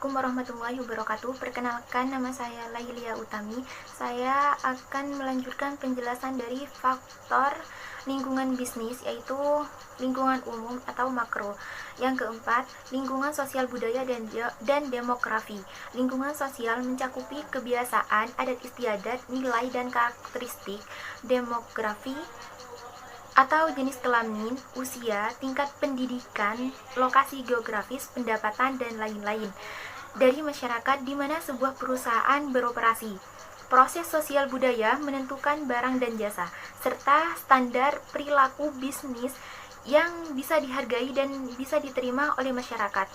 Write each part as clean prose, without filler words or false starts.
Assalamualaikum warahmatullahi wabarakatuh. Perkenalkan, nama saya Lailia Utami. Saya akan melanjutkan penjelasan dari faktor lingkungan bisnis, yaitu lingkungan umum atau makro. Yang keempat, lingkungan sosial budaya dan demografi. Lingkungan sosial mencakupi kebiasaan, adat istiadat, nilai dan karakteristik. Demografi atau jenis kelamin, usia, tingkat pendidikan, lokasi geografis, pendapatan, dan lain-lain dari masyarakat di mana sebuah perusahaan beroperasi. Proses sosial budaya menentukan barang dan jasa, serta standar perilaku bisnis yang bisa dihargai dan bisa diterima oleh masyarakat.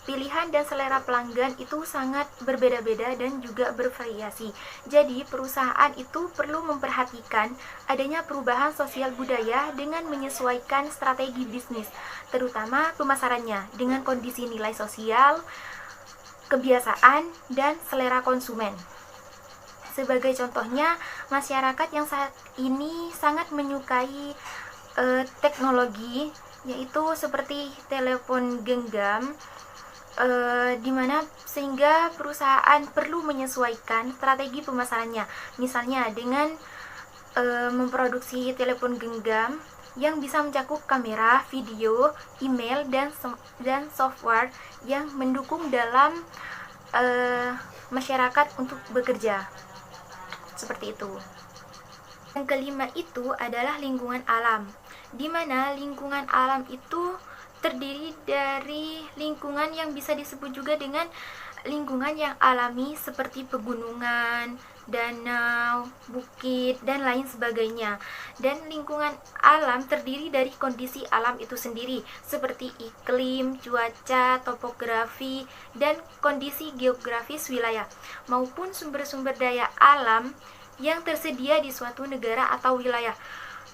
Pilihan dan selera pelanggan itu sangat berbeda-beda dan juga bervariasi. Jadi, perusahaan itu perlu memperhatikan adanya perubahan sosial budaya dengan menyesuaikan strategi bisnis, terutama pemasarannya dengan kondisi nilai sosial, kebiasaan, dan selera konsumen. Sebagai contohnya, masyarakat yang saat ini sangat menyukai teknologi, yaitu seperti telepon genggam, dimana sehingga perusahaan perlu menyesuaikan strategi pemasarannya, misalnya dengan memproduksi telepon genggam yang bisa mencakup kamera, video, email, dan software yang mendukung dalam masyarakat untuk bekerja. Seperti itu. Yang kelima itu adalah lingkungan alam, di mana lingkungan alam itu terdiri dari lingkungan yang bisa disebut juga dengan lingkungan yang alami seperti pegunungan, danau, bukit, dan lain sebagainya. Dan lingkungan alam terdiri dari kondisi alam itu sendiri seperti iklim, cuaca, topografi, dan kondisi geografis wilayah maupun sumber-sumber daya alam yang tersedia di suatu negara atau wilayah.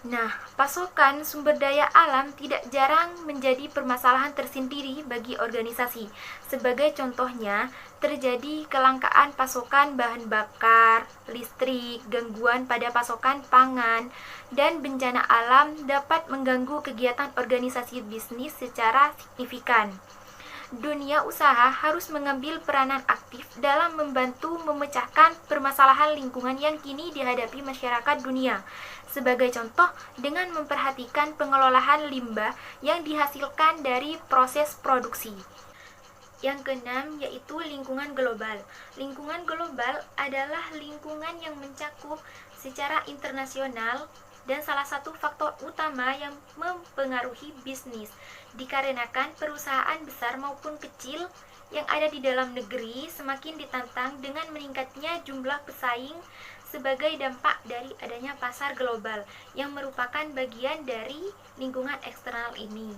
Nah, pasokan sumber daya alam tidak jarang menjadi permasalahan tersendiri bagi organisasi. Sebagai contohnya, terjadi kelangkaan pasokan bahan bakar, listrik, gangguan pada pasokan pangan, dan bencana alam dapat mengganggu kegiatan organisasi bisnis secara signifikan. Dunia usaha harus mengambil peranan aktif dalam membantu memecahkan permasalahan lingkungan yang kini dihadapi masyarakat dunia. Sebagai contoh, dengan memperhatikan pengelolaan limbah yang dihasilkan dari proses produksi. Yang keenam yaitu lingkungan global. Lingkungan global adalah lingkungan yang mencakup secara internasional dan salah satu faktor utama yang mempengaruhi bisnis, dikarenakan perusahaan besar maupun kecil yang ada di dalam negeri semakin ditantang dengan meningkatnya jumlah pesaing sebagai dampak dari adanya pasar global yang merupakan bagian dari lingkungan eksternal ini.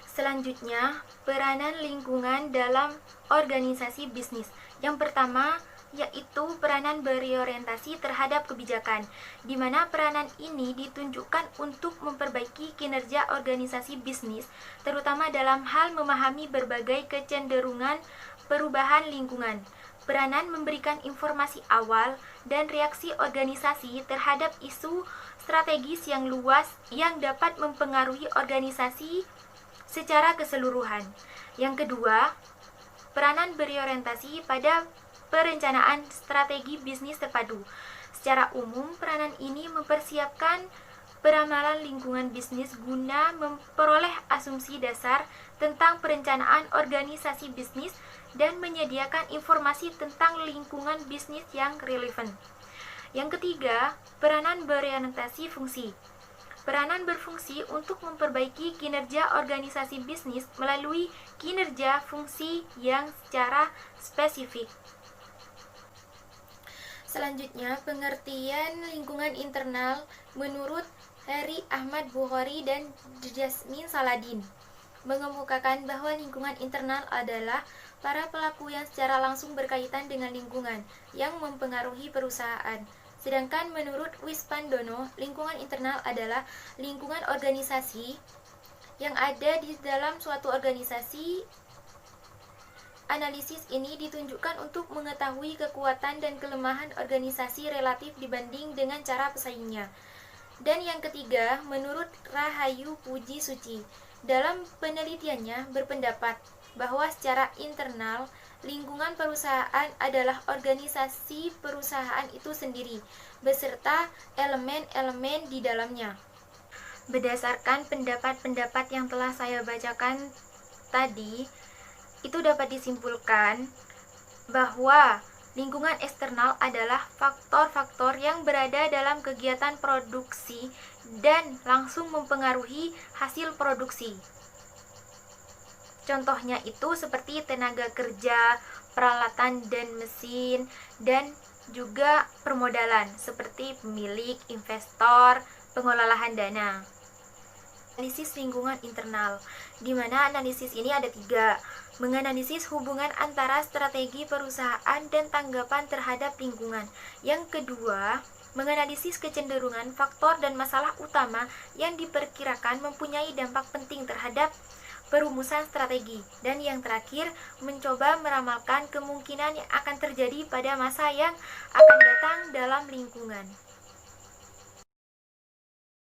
Selanjutnya, peranan lingkungan dalam organisasi bisnis. Yang pertama, yaitu peranan berorientasi terhadap kebijakan, di mana peranan ini ditunjukkan untuk memperbaiki kinerja organisasi bisnis, terutama dalam hal memahami berbagai kecenderungan perubahan lingkungan. Peranan memberikan informasi awal dan reaksi organisasi terhadap isu strategis yang luas yang dapat mempengaruhi organisasi secara keseluruhan. Yang kedua, peranan berorientasi pada perencanaan strategi bisnis terpadu. Secara umum, peranan ini mempersiapkan peramalan lingkungan bisnis guna memperoleh asumsi dasar tentang perencanaan organisasi bisnis dan menyediakan informasi tentang lingkungan bisnis yang relevan. Yang ketiga, peranan berorientasi fungsi. Peranan berfungsi untuk memperbaiki kinerja organisasi bisnis melalui kinerja fungsi yang secara spesifik. Selanjutnya, pengertian lingkungan internal menurut Harry Ahmad Bukhari dan Jasmine Saladin mengemukakan bahwa lingkungan internal adalah para pelaku yang secara langsung berkaitan dengan lingkungan yang mempengaruhi perusahaan. Sedangkan menurut Wispandono, lingkungan internal adalah lingkungan organisasi yang ada di dalam suatu organisasi. Analisis ini ditunjukkan untuk mengetahui kekuatan dan kelemahan organisasi relatif dibanding dengan cara pesaingnya. Dan yang ketiga, menurut Rahayu Puji Suci, dalam penelitiannya berpendapat bahwa secara internal lingkungan perusahaan adalah organisasi perusahaan itu sendiri beserta elemen-elemen di dalamnya. Berdasarkan pendapat-pendapat yang telah saya bacakan tadi, itu dapat disimpulkan bahwa lingkungan eksternal adalah faktor-faktor yang berada dalam kegiatan produksi dan langsung mempengaruhi hasil produksi. Contohnya itu seperti tenaga kerja, peralatan dan mesin, dan juga permodalan seperti pemilik, investor, pengelolaan dana. Analisis lingkungan internal, di mana analisis ini ada 3. Menganalisis hubungan antara strategi perusahaan dan tanggapan terhadap lingkungan. Yang kedua, menganalisis kecenderungan, faktor, dan masalah utama yang diperkirakan mempunyai dampak penting terhadap perumusan strategi. Dan yang terakhir, mencoba meramalkan kemungkinan yang akan terjadi pada masa yang akan datang dalam lingkungan.